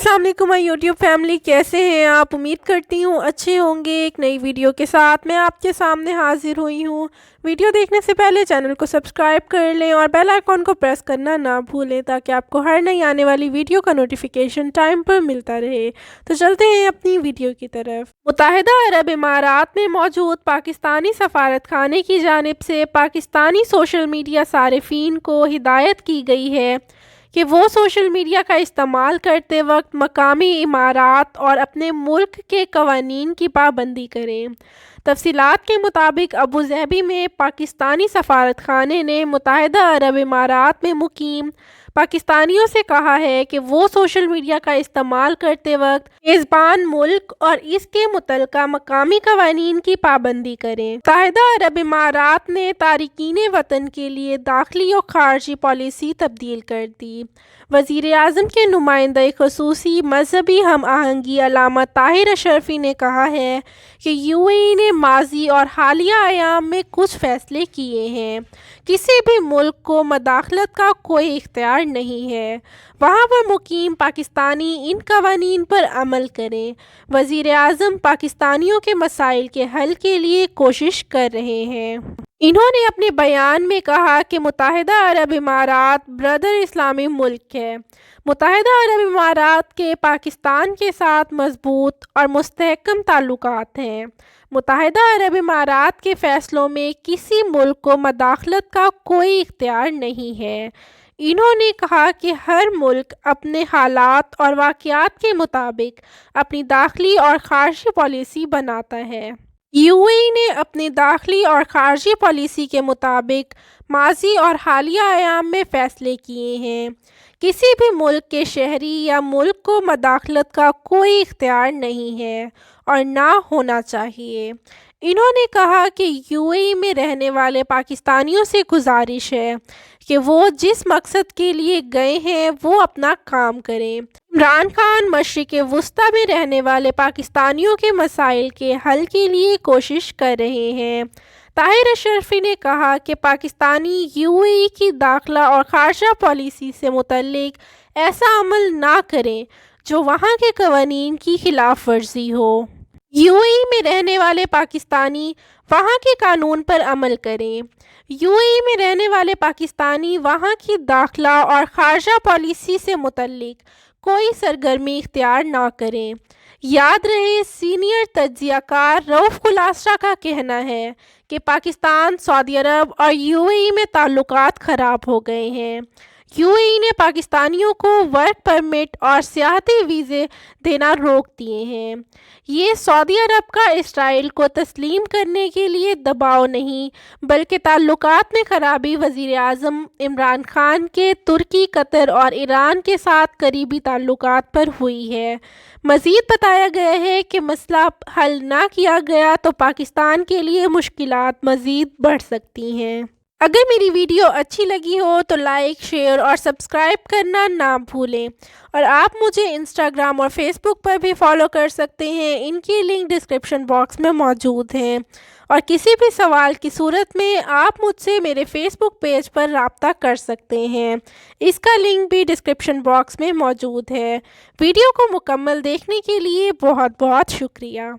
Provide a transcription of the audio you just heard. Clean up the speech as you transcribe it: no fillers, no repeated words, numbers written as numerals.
अस्सलाम वालेकुम my YouTube family, कैसे हैं आप। उम्मीद करती हूँ अच्छे होंगे। एक नई वीडियो के साथ मैं आपके सामने हाजिर हुई हूँ। वीडियो देखने से पहले चैनल को सब्सक्राइब कर लें और बेल आइकॉन को प्रेस करना ना भूलें ताकि आपको हर नई आने वाली वीडियो का नोटिफिकेशन टाइम पर मिलता रहे। तो चलते हैं अपनी वीडियो की तरफ। मुत्तहिदा अरब इमारात में मौजूद पाकिस्तानी सफारत खाने की जानिब से पाकिस्तानी सोशल मीडिया सारिफीन को हिदायत की गई है कि वो सोशल मीडिया का इस्तेमाल करते वक्त मकामी इमारात और अपने मुल्क के कवानीन की पाबंदी करें। तफसीलात के मुताबिक अबू ज़हबी में पाकिस्तानी सफारत खाने ने मुत्तहिदा अरब इमारात में मुकीम पाकिस्तानियों से कहा है कि वो सोशल मीडिया का इस्तेमाल करते वक्त मेज़बान मुल्क और इसके मुतल्लिका मकामी कवानीन की पाबंदी करें। मुत्तहिदा अरब इमारात ने तारिकीन वतन के लिए दाखिली और खारजी पॉलिसी तब्दील कर दी। वज़ीर आज़म के नुमाइंदा ख़ुसूसी मजहबी हम आहंगी अल्लामा ताहिर अशरफी ने कहा है कि यूएई ने माजी और हालिया अयाम में कुछ फ़ैसले किए हैं। किसी भी मुल्क को मदाखलत का कोई इख्तियार नहीं है, वहाँ पर मुकीम पाकिस्तानी इन कवानीन पर अमल करें। वज़ीर आज़म पाकिस्तानियों के मसाइल के हल के लिए कोशिश कर रहे हैं। इन्होंने अपने बयान में कहा कि मुत्तहिदा अरब इमारात ब्रदर इस्लामी मुल्क है। मुत्तहिदा अरब इमारात के पाकिस्तान के साथ मजबूत और मुस्तहकम ताल्लुकात हैं। मुत्तहिदा अरब इमारात के फ़ैसलों में किसी मुल्क को मदाखलत का कोई इख्तियार नहीं है। इन्होंने कहा कि हर मुल्क अपने हालात और वाक़यात के मुताबिक अपनी दाखिली और खारजी पॉलिसी बनाता है। यूएई ने अपनी दाखिली और खारजी पॉलिसी के मुताबिक माजी और हालिया अयाम में फ़ैसले किए हैं। किसी भी मुल्क के शहरी या मुल्क को मदाखलत का कोई इख्तियार नहीं है और ना होना चाहिए। इन्होंने कहा कि यूएई में रहने वाले पाकिस्तानियों से गुजारिश है कि वो जिस मकसद के लिए गए हैं वो अपना काम करें। इमरान खान मशरिक़ वुस्ता में रहने वाले पाकिस्तानियों के मसाइल के हल के लिए कोशिश कर रहे हैं। ताहिर अशरफी ने कहा कि पाकिस्तानी यूएई की दाखिला और खारजा पॉलिसी से मुतल्लिक ऐसा अमल ना करें जो वहाँ के कवानीन की खिलाफ वर्जी हो। यूएई में रहने वाले पाकिस्तानी वहाँ के कानून पर अमल करें। यूएई में रहने वाले पाकिस्तानी वहाँ की दाखिला और खारजा पॉलिसी से मुतल्लिक कोई सरगर्मी इख्तियार ना करें। याद रहे, सीनियर तज्ज़ियाकार रऊफ़ कुलासरा का कहना है कि पाकिस्तान, सऊदी अरब और यूएई में ताल्लुकात ख़राब हो गए हैं। यूएई ने पाकिस्तानियों को वर्क परमिट और सियाहती वीज़े देना रोक दिए हैं। ये सऊदी अरब का इसराइल को तस्लीम करने के लिए दबाव नहीं बल्कि ताल्लुकात में ख़राबी वज़ीर आज़म इमरान खान के तुर्की, कतर और ईरान के साथ करीबी ताल्लुकात पर हुई है। मज़ीद बताया गया है कि मसला हल ना किया गया तो पाकिस्तान के लिए मुश्किलात मज़ीद बढ़ सकती हैं। अगर मेरी वीडियो अच्छी लगी हो तो लाइक, शेयर और सब्सक्राइब करना ना भूलें और आप मुझे इंस्टाग्राम और फेसबुक पर भी फॉलो कर सकते हैं। इनकी लिंक डिस्क्रिप्शन बॉक्स में मौजूद हैं और किसी भी सवाल की सूरत में आप मुझसे मेरे फेसबुक पेज पर रब्ता कर सकते हैं। इसका लिंक भी डिस्क्रिप्शन बॉक्स में मौजूद है। वीडियो को मुकम्मल देखने के लिए बहुत बहुत शुक्रिया।